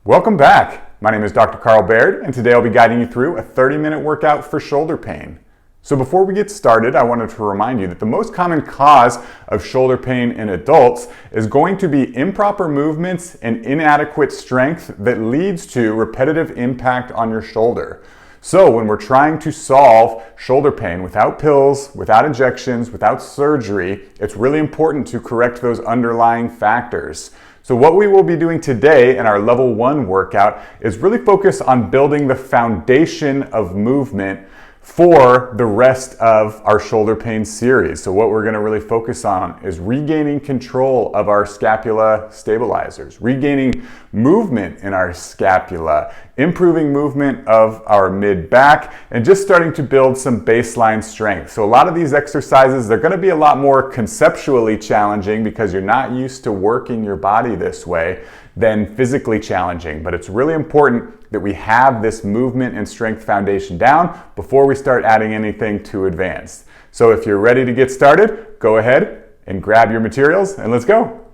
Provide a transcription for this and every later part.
Welcome back. My name is Dr. Carl Baird, and today I'll be guiding you through a 30-minute workout for shoulder pain. So before we get started, I wanted to remind you that the most common cause of shoulder pain in adults is going to be improper movements and inadequate strength that leads to repetitive impact on your shoulder. So when we're trying to solve shoulder pain without pills, without injections, without surgery, it's really important to correct those underlying factors. So what we will be doing today in our level 1 workout is really focus on building the foundation of movement for the rest of our shoulder pain series. So what we're going to really focus on is regaining control of our scapula stabilizers, regaining movement in our scapula, improving movement of our mid-back, and just starting to build some baseline strength. So a lot of these exercises, they're going to be a lot more conceptually challenging because you're not used to working your body this way than physically challenging. But it's really important that we have this movement and strength foundation down before we start adding anything too advanced. So if you're ready to get started, go ahead and grab your materials and let's go.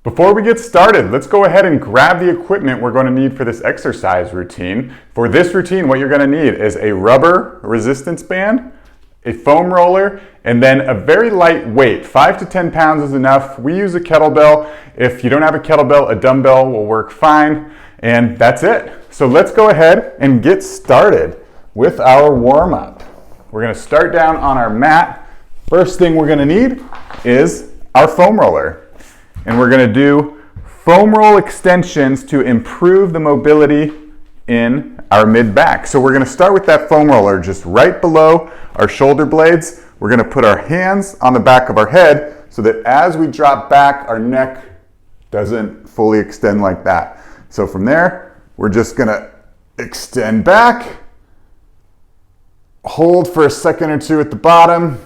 Before we get started, let's go ahead and grab the equipment we're going to need for this exercise routine. For this routine, what you're going to need is a rubber resistance band, a foam roller, and then a very light weight. 5 to 10 pounds is enough. We use a kettlebell. If you don't have a kettlebell, a dumbbell will work fine. And that's it. So let's go ahead and get started with our warm-up. We're going to start down on our mat. First thing we're going to need is our foam roller. And we're going to do foam roll extensions to improve the mobility in our mid-back. So we're going to start with that foam roller just right below our shoulder blades. We're going to put our hands on the back of our head so that as we drop back, our neck doesn't fully extend like that. So from there, we're just going to extend back, hold for a second or two at the bottom,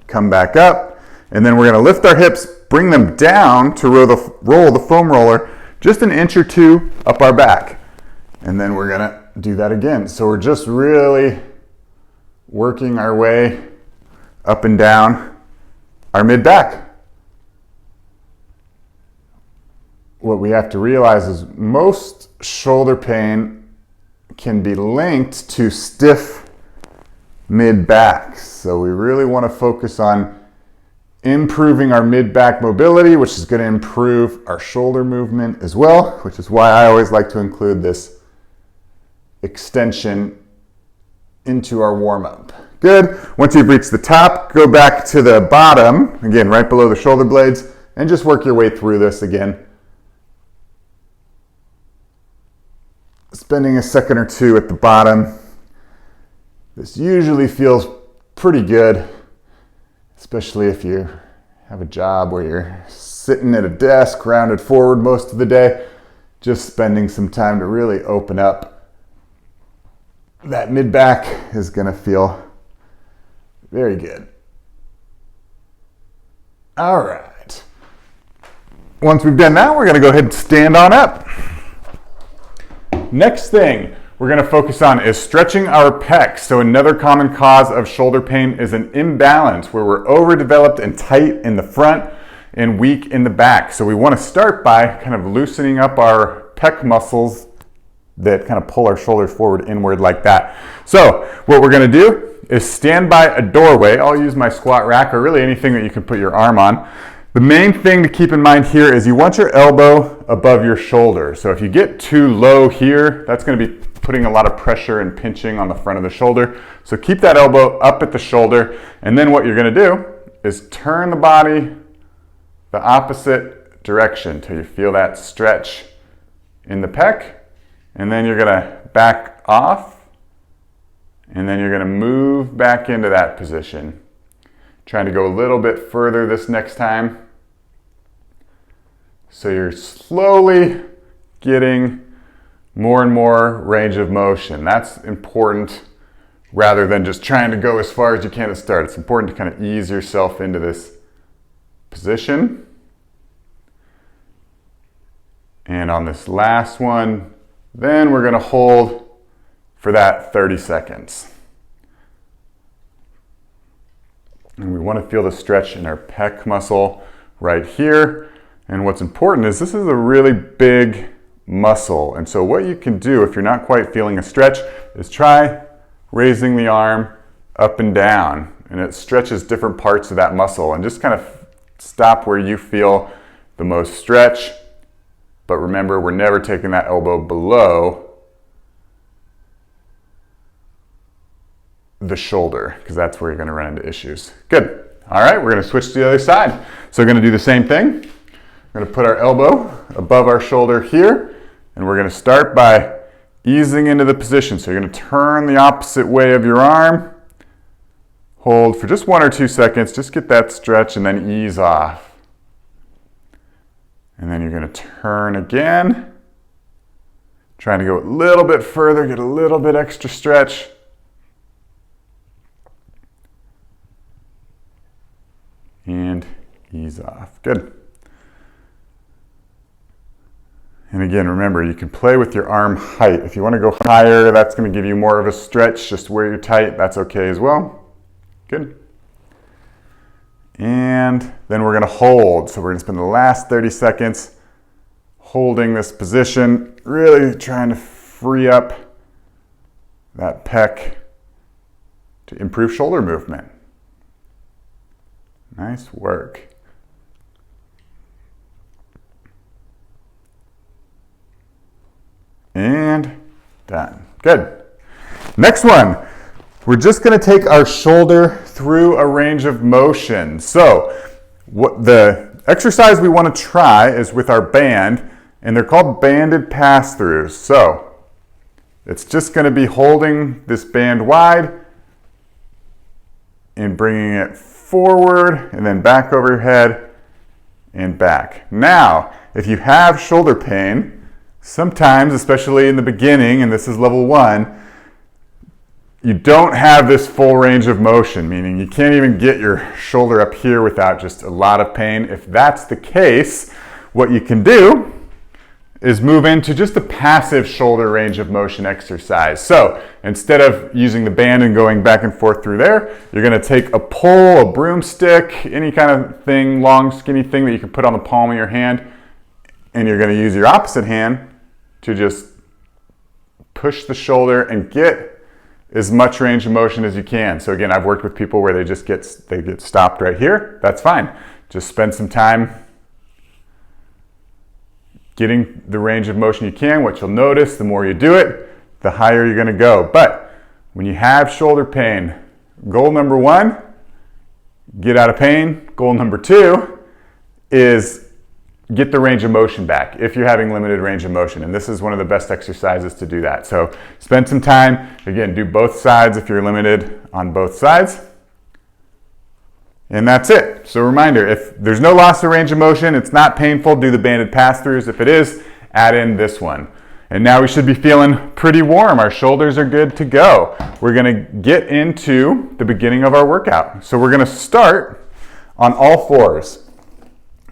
come back up, and then we're going to lift our hips, bring them down to roll the foam roller just an inch or two up our back. And then we're going to do that again. So we're just really working our way up and down our mid-back. What we have to realize is most shoulder pain can be linked to stiff mid-back. So we really want to focus on improving our mid-back mobility, which is going to improve our shoulder movement as well, which is why I always like to include this extension into our warm-up. Good. Once you've reached the top, go back to the bottom, again, right below the shoulder blades, and just work your way through this again. Spending a second or two at the bottom. This usually feels pretty good, especially if you have a job where you're sitting at a desk, rounded forward most of the day. Just spending some time to really open up that mid-back is going to feel very good. All right. Once we've done that, we're going to go ahead and stand on up. Next thing we're going to focus on is stretching our pecs. So another common cause of shoulder pain is an imbalance where we're overdeveloped and tight in the front and weak in the back. So we want to start by kind of loosening up our pec muscles that kind of pull our shoulders forward inward like that. So what we're going to do is stand by a doorway. I'll use my squat rack or really anything that you can put your arm on. The main thing to keep in mind here is you want your elbow above your shoulder. So if you get too low here, that's going to be putting a lot of pressure and pinching on the front of the shoulder. So keep that elbow up at the shoulder. And then what you're going to do is turn the body the opposite direction till you feel that stretch in the pec. And then you're going to back off, and then you're going to move back into that position. Trying to go a little bit further this next time. So you're slowly getting more and more range of motion. That's important rather than just trying to go as far as you can to start. It's important to kind of ease yourself into this position. And on this last one, then we're going to hold for that 30 seconds. And we want to feel the stretch in our pec muscle right here. And what's important is this is a really big muscle. And so what you can do if you're not quite feeling a stretch is try raising the arm up and down. And it stretches different parts of that muscle. And just kind of stop where you feel the most stretch. But remember, we're never taking that elbow below the shoulder, because that's where you're going to run into issues. Good. All right, we're going to switch to the other side. So we're going to do the same thing. We're going to put our elbow above our shoulder here, and we're going to start by easing into the position. So you're going to turn the opposite way of your arm, hold for just 1 or 2 seconds, just get that stretch, and then ease off. And then you're going to turn again, trying to go a little bit further, get a little bit extra stretch. And ease off. Good. And again, remember, you can play with your arm height. If you want to go higher, that's going to give you more of a stretch. Just where you're tight, that's okay as well. Good. And then we're going to hold. So we're going to spend the last 30 seconds holding this position, really trying to free up that pec to improve shoulder movement. Nice work. And done. Good. Next one. We're just going to take our shoulder through a range of motion. So what the exercise we want to try is with our band, and they're called banded pass-throughs. So it's just going to be holding this band wide and bringing it forward and then back over your head and back. Now, if you have shoulder pain, sometimes, especially in the beginning, and this is level 1, you don't have this full range of motion, meaning you can't even get your shoulder up here without just a lot of pain. If that's the case, what you can do is move into just a passive shoulder range of motion exercise. So instead of using the band and going back and forth through there, you're going to take a pole, a broomstick, any kind of thing, long skinny thing that you can put on the palm of your hand, and you're going to use your opposite hand to just push the shoulder and get as much range of motion as you can. So again, I've worked with people where they get stopped right here. That's fine. Just spend some time getting the range of motion you can. What you'll notice, the more you do it, the higher you're going to go. But when you have shoulder pain, goal number 1, get out of pain. Goal number 2 is get the range of motion back if you're having limited range of motion. And this is one of the best exercises to do that. So spend some time. Again, do both sides if you're limited on both sides. And that's it. So reminder, if there's no loss of range of motion, it's not painful, do the banded pass-throughs. If it is, add in this one. And now we should be feeling pretty warm. Our shoulders are good to go. We're going to get into the beginning of our workout. So we're going to start on all fours.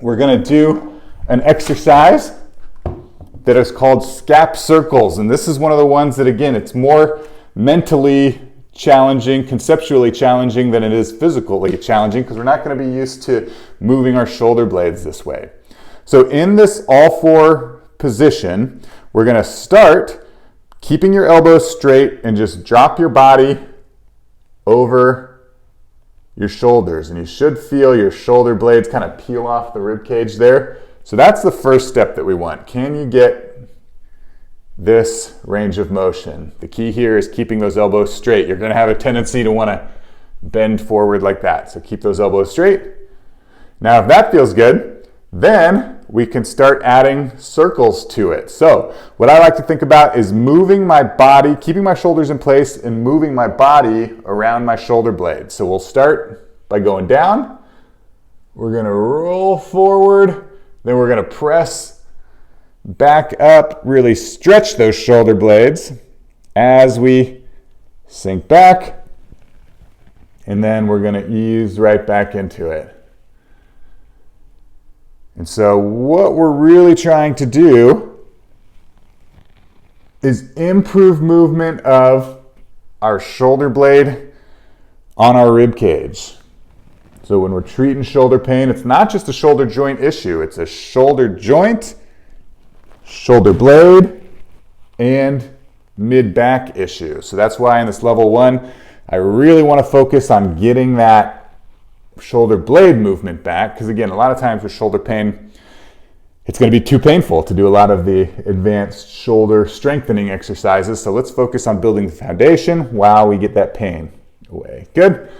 We're going to do an exercise that is called scap circles. And this is one of the ones that, again, it's more mentally challenging, conceptually challenging than it is physically challenging, because we're not going to be used to moving our shoulder blades this way. So in this all four position, we're going to start keeping your elbows straight and just drop your body over your shoulders. And you should feel your shoulder blades kind of peel off the rib cage there. So that's the first step that we want. Can you get this range of motion? The key here is keeping those elbows straight. You're going to have a tendency to want to bend forward like that. So keep those elbows straight. Now, if that feels good, then we can start adding circles to it. So what I like to think about is moving my body, keeping my shoulders in place and moving my body around my shoulder blades. So we'll start by going down. We're going to roll forward. Then we're going to press back up, really stretch those shoulder blades as we sink back, and then we're going to ease right back into it. And so what we're really trying to do is improve movement of our shoulder blade on our rib cage. So when we're treating shoulder pain, it's not just a shoulder joint issue. It's a shoulder joint, shoulder blade, and mid-back issue. So that's why in this level 1, I really want to focus on getting that shoulder blade movement back, because again, a lot of times with shoulder pain, it's going to be too painful to do a lot of the advanced shoulder strengthening exercises. So let's focus on building the foundation while we get that pain away. Good.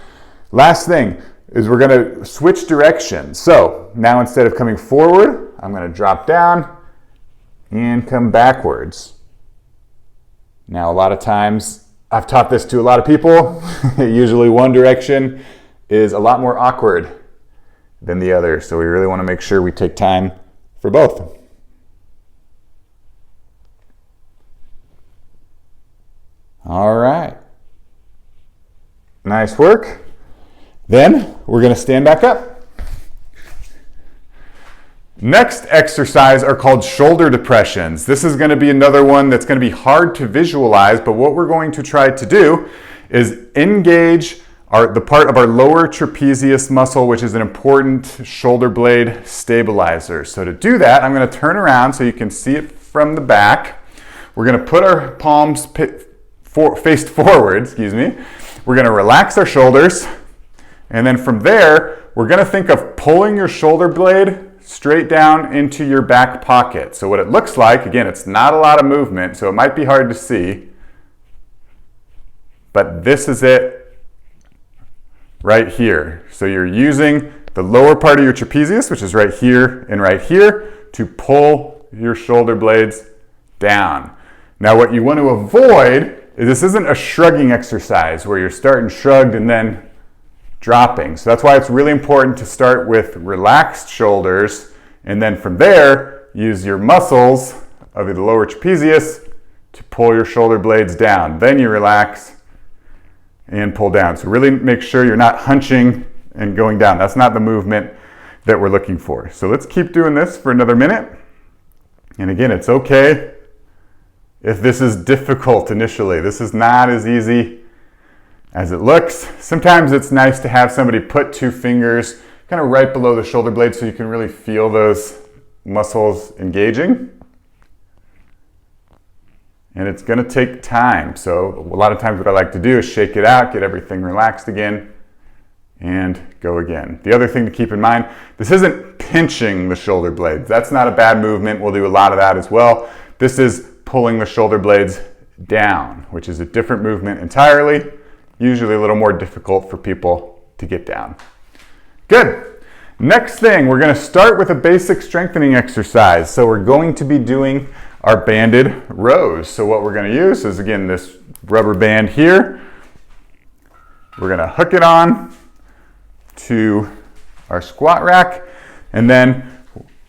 Last thing is we're going to switch directions. So now instead of coming forward, I'm going to drop down and come backwards. Now a lot of times, I've taught this to a lot of people, usually one direction is a lot more awkward than the other. So we really want to make sure we take time for both. All right. Nice work. Then we're going to stand back up. Next exercise are called shoulder depressions. This is going to be another one that's going to be hard to visualize, but what we're going to try to do is engage the part of our lower trapezius muscle, which is an important shoulder blade stabilizer. So to do that, I'm going to turn around so you can see it from the back. We're going to put our palms faced forward, We're going to relax our shoulders, and then from there, we're going to think of pulling your shoulder blade straight down into your back pocket. So what it looks like, again, it's not a lot of movement, so it might be hard to see, but this is it right here. So you're using the lower part of your trapezius, which is right here and right here, to pull your shoulder blades down. Now what you want to avoid is this isn't a shrugging exercise where you're starting shrugged and then dropping. So that's why it's really important to start with relaxed shoulders, and then from there, use your muscles of the lower trapezius to pull your shoulder blades down. Then you relax and pull down. So really make sure you're not hunching and going down. That's not the movement that we're looking for. So let's keep doing this for another minute. And again, it's okay if this is difficult initially. This is not as easy as it looks. Sometimes it's nice to have somebody put 2 fingers kind of right below the shoulder blade so you can really feel those muscles engaging. And it's going to take time. So a lot of times what I like to do is shake it out, get everything relaxed again, and go again. The other thing to keep in mind, this isn't pinching the shoulder blades. That's not a bad movement. We'll do a lot of that as well. This is pulling the shoulder blades down, which is a different movement entirely. Usually a little more difficult for people to get down. Good. Next thing, we're going to start with a basic strengthening exercise. So we're going to be doing our banded rows. So what we're going to use is, again, this rubber band here. We're going to hook it on to our squat rack, and then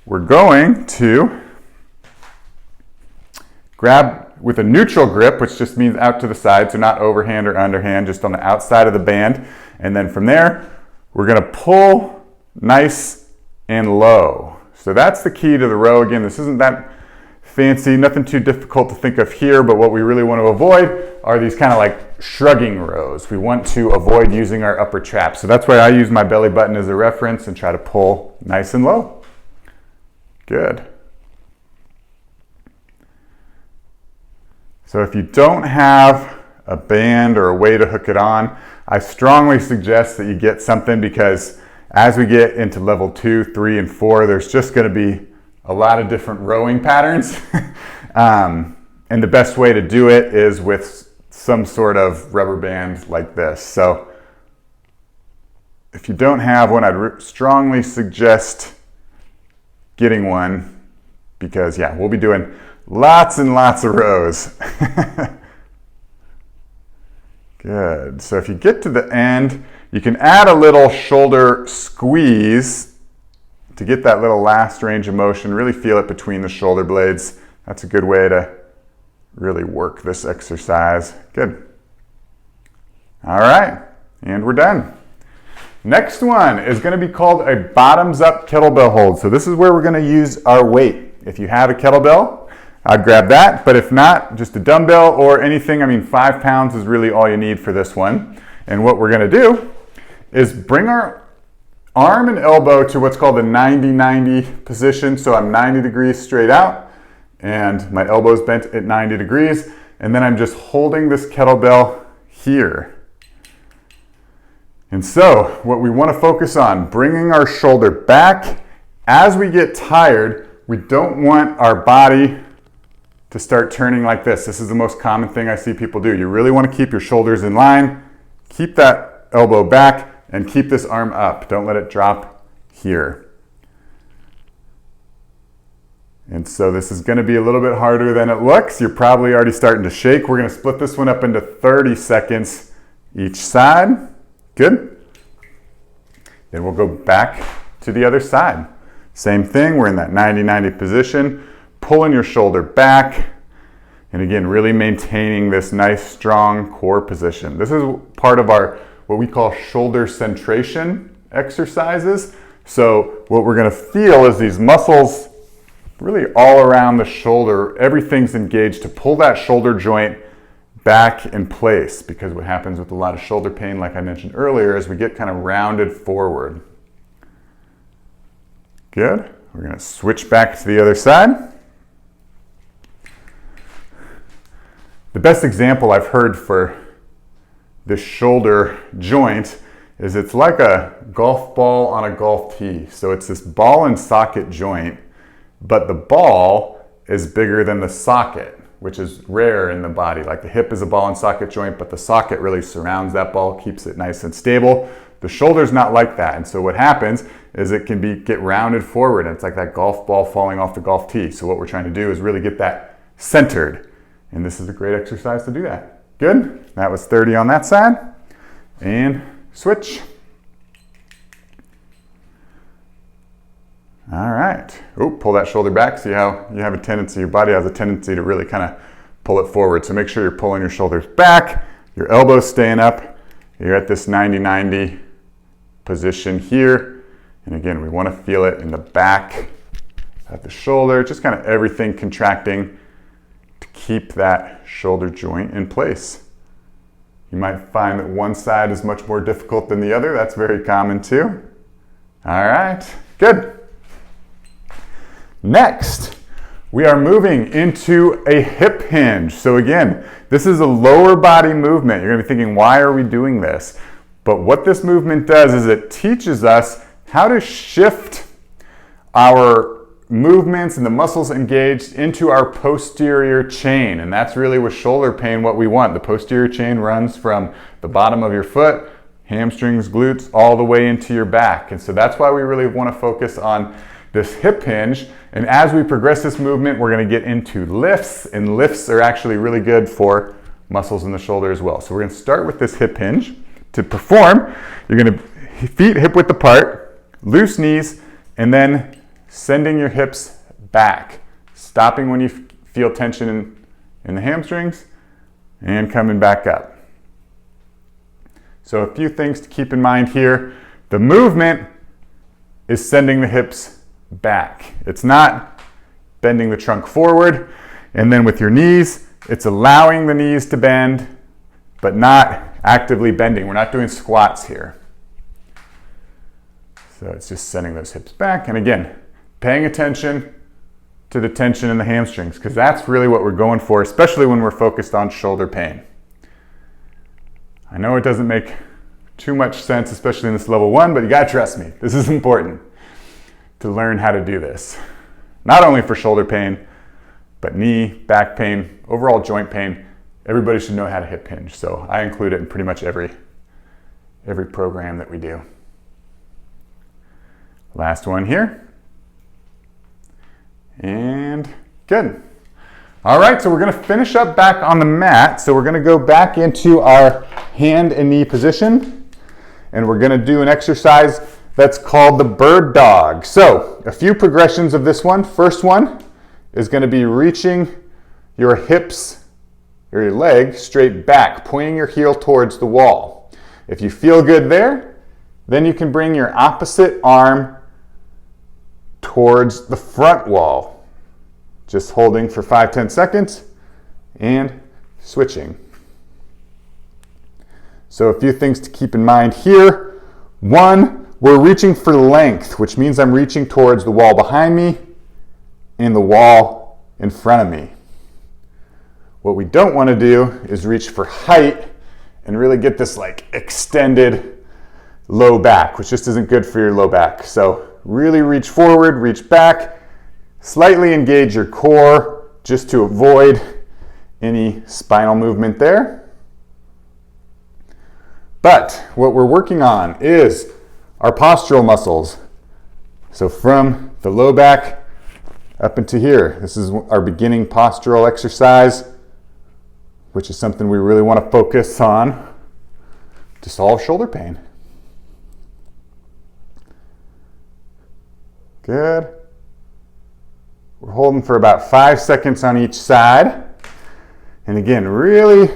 we're going to grab with a neutral grip, which just means out to the side, so not overhand or underhand, just on the outside of the band. And then from there, we're going to pull nice and low. So that's the key to the row. Again, this isn't that fancy, nothing too difficult to think of here, but what we really want to avoid are these kind of like shrugging rows. We want to avoid using our upper trap. So that's why I use my belly button as a reference and try to pull nice and low. Good. So if you don't have a band or a way to hook it on, I strongly suggest that you get something, because as we get into level 2, 3, and 4, there's just going to be a lot of different rowing patterns. And the best way to do it is with some sort of rubber band like this. So if you don't have one, I'd strongly suggest getting one, because yeah, we'll be doing lots and lots of rows. Good. So if you get to the end, you can add a little shoulder squeeze to get that little last range of motion. Really feel it between the shoulder blades. That's a good way to really work this exercise. Good. All right, and we're done. Next one is going to be called a bottoms up kettlebell hold. So this is where we're going to use our weight. If you have a kettlebell, I'd grab that, but if not, just a dumbbell or anything. I mean, 5 pounds is really all you need for this one. And what we're going to do is bring our arm and elbow to what's called the 90-90 position. So I'm 90 degrees straight out and my elbow's bent at 90 degrees. And then I'm just holding this kettlebell here. And so what we want to focus on, bringing our shoulder back. As we get tired, we don't want our body to start turning like this. This is the most common thing I see people do. You really want to keep your shoulders in line, keep that elbow back, and keep this arm up. Don't let it drop here. And so this is going to be a little bit harder than it looks. You're probably already starting to shake. We're going to split this one up into 30 seconds each side. Good. Then we'll go back to the other side. Same thing, we're in that 90-90 position, pulling your shoulder back, and again, really maintaining this nice, strong core position. This is part of our, what we call shoulder centration exercises. So what we're gonna feel is these muscles really all around the shoulder, everything's engaged to pull that shoulder joint back in place, because what happens with a lot of shoulder pain, like I mentioned earlier, is we get kind of rounded forward. Good. We're going to switch back to the other side. The best example I've heard for this shoulder joint is it's like a golf ball on a golf tee. So it's this ball and socket joint, but the ball is bigger than the socket, which is rare in the body. Like the hip is a ball and socket joint, but the socket really surrounds that ball, keeps it nice and stable. The shoulder's not like that, and so what happens is it can get rounded forward, and it's like that golf ball falling off the golf tee. So what we're trying to do is really get that centered, and this is a great exercise to do that. Good. That was 30 on that side, and switch. All right. Oh, pull that shoulder back. See how you have a tendency, your body has a tendency to really kind of pull it forward. So make sure you're pulling your shoulders back, your elbows staying up. You're at this 90-90 position here. And again, we want to feel it in the back of the shoulder, just kind of everything contracting to keep that shoulder joint in place. You might find that one side is much more difficult than the other. That's very common too. All right, good. Next, we are moving into a hip hinge. So again, this is a lower body movement. You're going to be thinking, why are we doing this? But what this movement does is it teaches us how to shift our movements and the muscles engaged into our posterior chain. And that's really with shoulder pain what we want. The posterior chain runs from the bottom of your foot, hamstrings, glutes, all the way into your back. And so that's why we really want to focus on this hip hinge. And as we progress this movement, we're going to get into lifts, and lifts are actually really good for muscles in the shoulder as well. So we're going to start with this hip hinge. To perform, you're going to feet hip width apart, loose knees, and then sending your hips back, stopping when you feel tension in the hamstrings, and coming back up. So a few things to keep in mind here. The movement is sending the hips back. It's not bending the trunk forward. And then with your knees, it's allowing the knees to bend, but not actively bending. We're not doing squats here. So it's just sending those hips back. And again, paying attention to the tension in the hamstrings, because that's really what we're going for, especially when we're focused on shoulder pain. I know it doesn't make too much sense, especially in this level 1, but you gotta trust me. This is important to learn how to do this. Not only for shoulder pain, but knee, back pain, overall joint pain. Everybody should know how to hip hinge. So I include it in pretty much every program that we do. Last one here. And good. All right, so we're gonna finish up back on the mat. So we're gonna go back into our hand and knee position, and we're gonna do an exercise that's called the bird dog. So a few progressions of this one. First one is gonna be reaching your hips or your leg straight back, pointing your heel towards the wall. If you feel good there, then you can bring your opposite arm towards the front wall. Just holding for 5-10 seconds and switching. So a few things to keep in mind here. One, we're reaching for length, which means I'm reaching towards the wall behind me and the wall in front of me. What we don't want to do is reach for height and really get this like extended low back, which just isn't good for your low back. So really reach forward, reach back, slightly engage your core just to avoid any spinal movement there. But what we're working on is our postural muscles. So from the low back up into here, this is our beginning postural exercise, which is something we really want to focus on to solve shoulder pain. Good. We're holding for about 5 seconds on each side. And again, really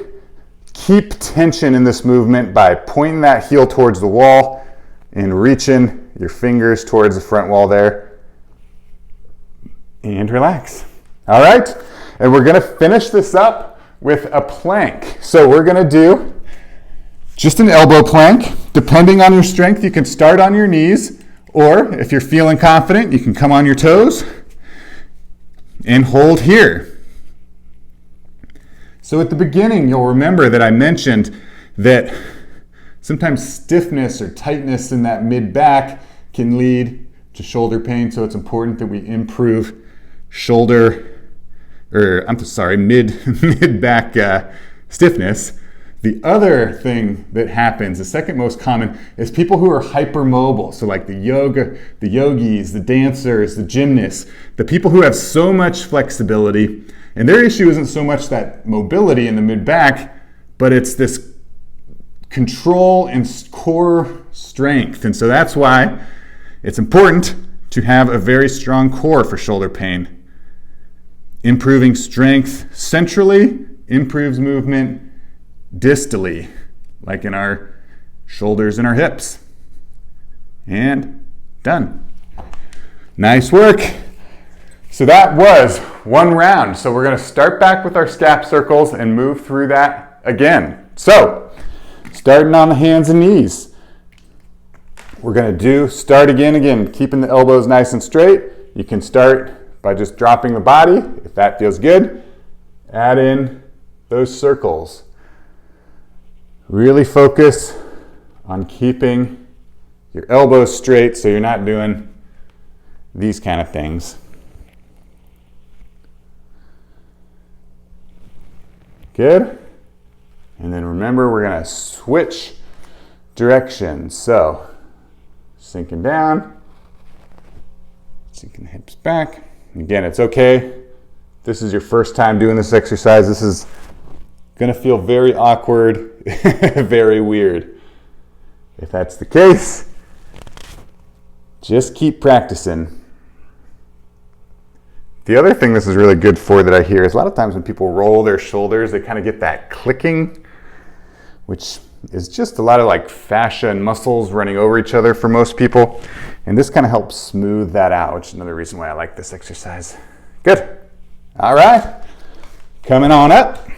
keep tension in this movement by pointing that heel towards the wall and reaching your fingers towards the front wall there. And relax. All right, and we're gonna finish this up with a plank. So we're gonna do just an elbow plank. Depending on your strength, you can start on your knees, or if you're feeling confident, you can come on your toes and hold here. So at the beginning, you'll remember that I mentioned that sometimes stiffness or tightness in that mid-back can lead to shoulder pain, so it's important that we improve mid-back stiffness. The other thing that happens, the second most common, is people who are hypermobile. So like the yogis, the dancers, the gymnasts, the people who have so much flexibility. And their issue isn't so much that mobility in the mid-back, but it's this control and core strength. And so that's why it's important to have a very strong core for shoulder pain. Improving strength centrally improves movement distally, like in our shoulders and our hips. And done. Nice work. So that was one round. So we're going to start back with our scap circles and move through that again. So starting on the hands and knees. We're going to start again, keeping the elbows nice and straight. You can start by just dropping the body, if that feels good. Add in those circles. Really focus on keeping your elbows straight so you're not doing these kind of things. Good. And then remember, we're going to switch directions. So sinking down, sinking the hips back. Again, it's okay. This is your first time doing this exercise. This is going to feel very awkward, very weird. If that's the case, just keep practicing. The other thing this is really good for that I hear is a lot of times when people roll their shoulders, they kind of get that clicking, which is just a lot of like fascia and muscles running over each other for most people. And this kind of helps smooth that out, which is another reason why I like this exercise. Good. All right. Coming on up.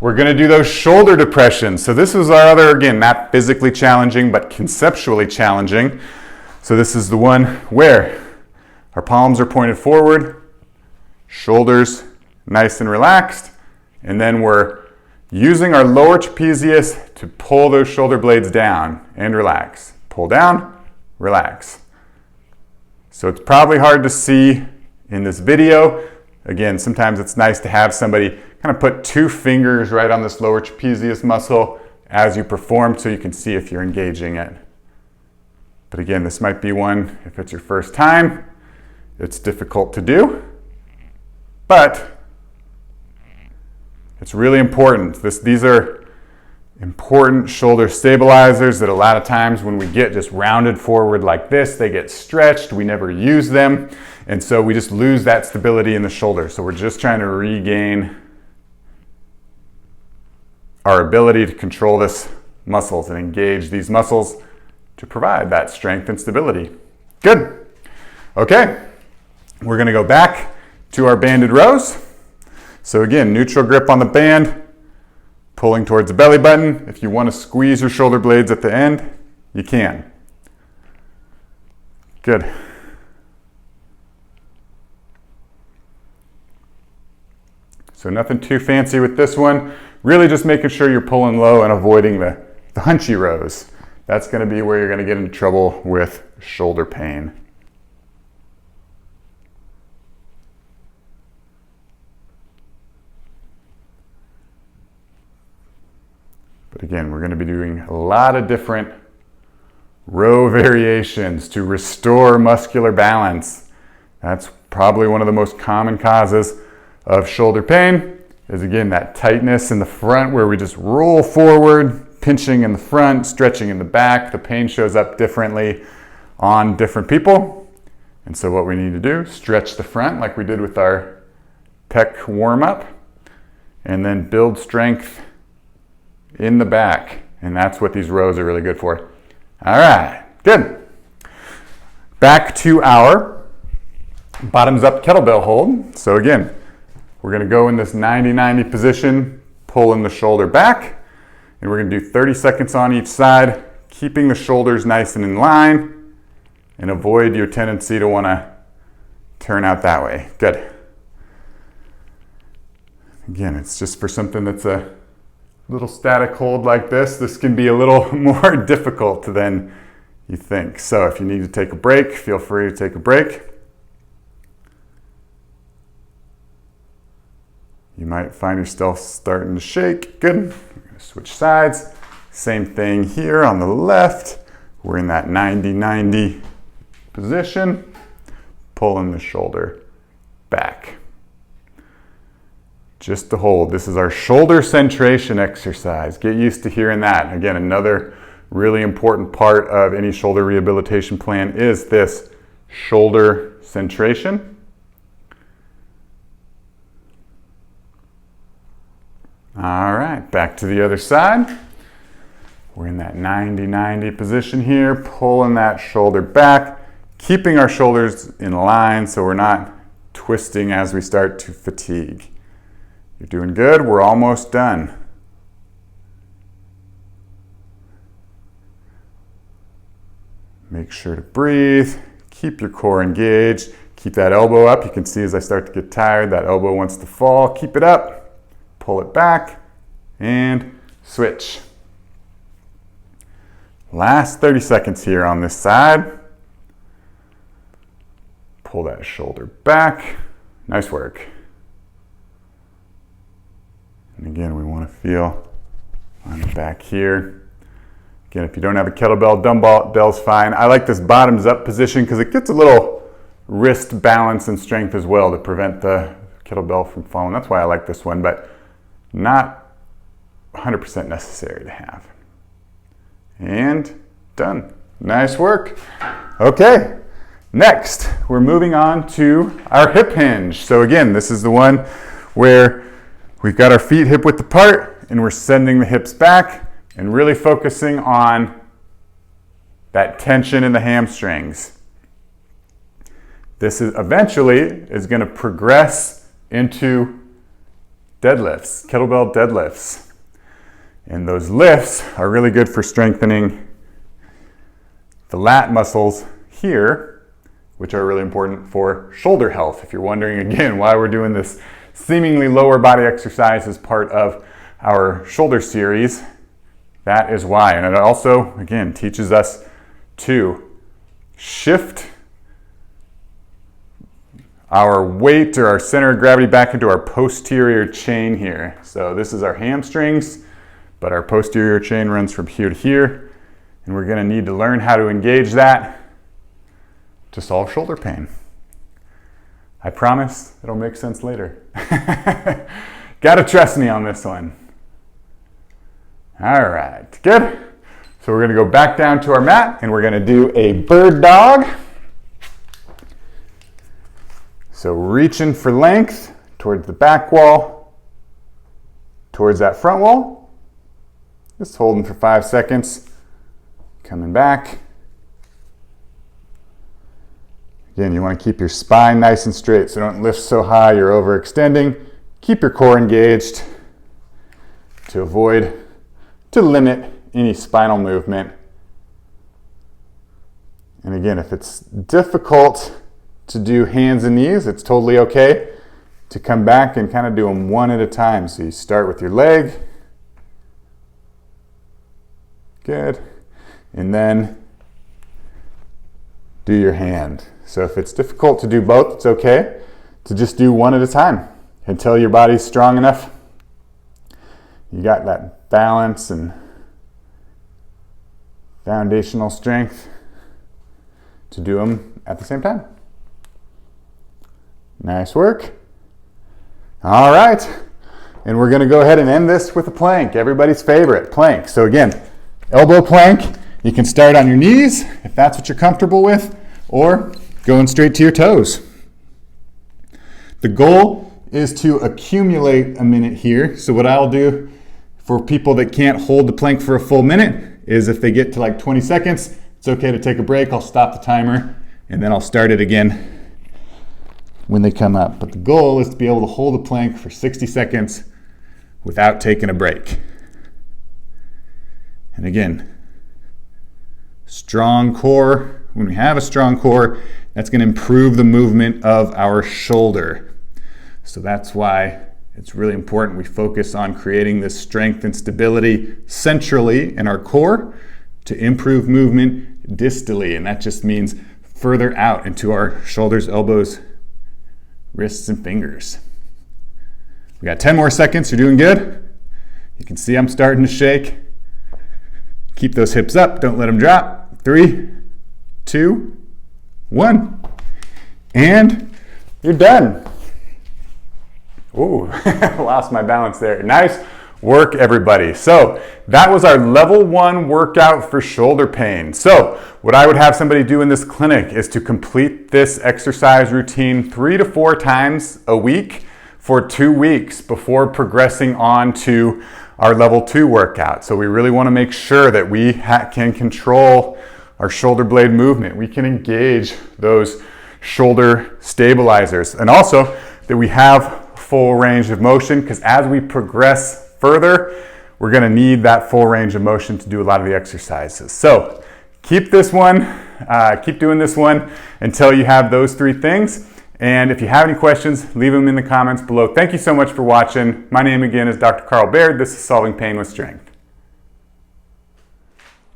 We're going to do those shoulder depressions. So this is our other, again, not physically challenging, but conceptually challenging. So this is the one where our palms are pointed forward, shoulders nice and relaxed, and then we're using our lower trapezius to pull those shoulder blades down and relax. Pull down, relax. So it's probably hard to see in this video. Again, sometimes it's nice to have somebody kind of put 2 fingers right on this lower trapezius muscle as you perform so you can see if you're engaging it. But again, this might be one, if it's your first time, it's difficult to do, but it's really important. These are important shoulder stabilizers that a lot of times when we get just rounded forward like this, they get stretched, we never use them, and so we just lose that stability in the shoulder. So we're just trying to regain our ability to control this muscles and engage these muscles to provide that strength and stability. Good. Okay. We're going to go back to our banded rows. So again, neutral grip on the band, pulling towards the belly button. If you want to squeeze your shoulder blades at the end, you can. Good. So nothing too fancy with this one. Really just making sure you're pulling low and avoiding the hunchy rows. That's going to be where you're going to get into trouble with shoulder pain. But again, we're going to be doing a lot of different row variations to restore muscular balance. That's probably one of the most common causes of shoulder pain, is again that tightness in the front where we just roll forward, pinching in the front, stretching in the back. The pain shows up differently on different people. And so what we need to do, stretch the front like we did with our pec warm-up, and then build strength in the back. And that's what these rows are really good for. All right, good. Back to our bottoms up kettlebell hold. So again, we're going to go in this 90-90 position, pulling the shoulder back, and we're going to do 30 seconds on each side, keeping the shoulders nice and in line, and avoid your tendency to want to turn out that way. Good. Again, it's just for something that's a little static hold like this. This can be a little more difficult than you think. So if you need to take a break, feel free to take a break. You might find yourself starting to shake. Good. We're going to switch sides. Same thing here on the left. We're in that 90-90 position, pulling the shoulder back. Just to hold. This is our shoulder centration exercise. Get used to hearing that. Again, another really important part of any shoulder rehabilitation plan is this shoulder centration. All right, back to the other side. We're in that 90-90 position here, pulling that shoulder back, keeping our shoulders in line so we're not twisting as we start to fatigue. You're doing good. We're almost done. Make sure to breathe. Keep your core engaged. Keep that elbow up. You can see as I start to get tired, that elbow wants to fall. Keep it up. Pull it back and switch. Last 30 seconds here on this side. Pull that shoulder back. Nice work. And again, we want to feel on the back here. Again, if you don't have a kettlebell, dumbbell's fine. I like this bottoms up position because it gets a little wrist balance and strength as well to prevent the kettlebell from falling. That's why I like this one, but not 100% necessary to have. And done. Nice work. Okay, next we're moving on to our hip hinge. So again, this is the one where we've got our feet hip width apart and we're sending the hips back and really focusing on that tension in the hamstrings. This is eventually going to progress into deadlifts, kettlebell deadlifts. And those lifts are really good for strengthening the lat muscles here, which are really important for shoulder health. If you're wondering again why we're doing this seemingly lower body exercise as part of our shoulder series, that is why. And it also, again, teaches us to shift our weight or our center of gravity back into our posterior chain here. So this is our hamstrings, but our posterior chain runs from here to here. And we're going to need to learn how to engage that to solve shoulder pain. I promise it'll make sense later. Gotta trust me on this one. All right, good. So we're going to go back down to our mat and we're going to do a bird dog. So reaching for length towards the back wall, towards that front wall. Just holding for 5 seconds. Coming back. Again, you want to keep your spine nice and straight, so don't lift so high you're overextending. Keep your core engaged to limit any spinal movement. And again, if it's difficult to do hands and knees, it's totally okay to come back and kind of do them one at a time. So you start with your leg. Good. And then do your hand. So if it's difficult to do both, it's okay to just do one at a time until your body's strong enough. You got that balance and foundational strength to do them at the same time. Nice work. All right. And we're going to go ahead and end this with a plank, everybody's favorite plank. So again, elbow plank. You can start on your knees if that's what you're comfortable with, or going straight to your toes. The goal is to accumulate a minute here. So what I'll do for people that can't hold the plank for a full minute is if they get to like 20 seconds, it's okay to take a break. I'll stop the timer and then I'll start it again when they come up. But the goal is to be able to hold the plank for 60 seconds without taking a break. And again, strong core. When we have a strong core, that's going to improve the movement of our shoulder. So that's why it's really important we focus on creating this strength and stability centrally in our core to improve movement distally. And that just means further out into our shoulders, elbows, wrists, and fingers. We got 10 more seconds. You're doing good. You can see I'm starting to shake. Keep those hips up. Don't let them drop. 3, 2, 1. And you're done. Ooh, lost my balance there. Nice work, everybody. So that was our level 1 workout for shoulder pain. So what I would have somebody do in this clinic is to complete this exercise routine 3 to 4 times a week for 2 weeks before progressing on to our level 2 workout. So we really want to make sure that we can control our shoulder blade movement. We can engage those shoulder stabilizers, and also that we have full range of motion, because as we progress further, we're going to need that full range of motion to do a lot of the exercises. So keep this one, keep doing this one until you have those 3 things. And if you have any questions, leave them in the comments below. Thank you so much for watching. My name again is Dr. Carl Baird. This is Solving Pain with Strength.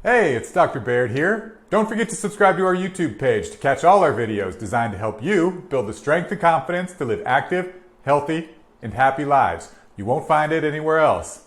Hey, it's Dr. Baird here. Don't forget to subscribe to our YouTube page to catch all our videos designed to help you build the strength and confidence to live active, healthy, and happy lives. You won't find it anywhere else.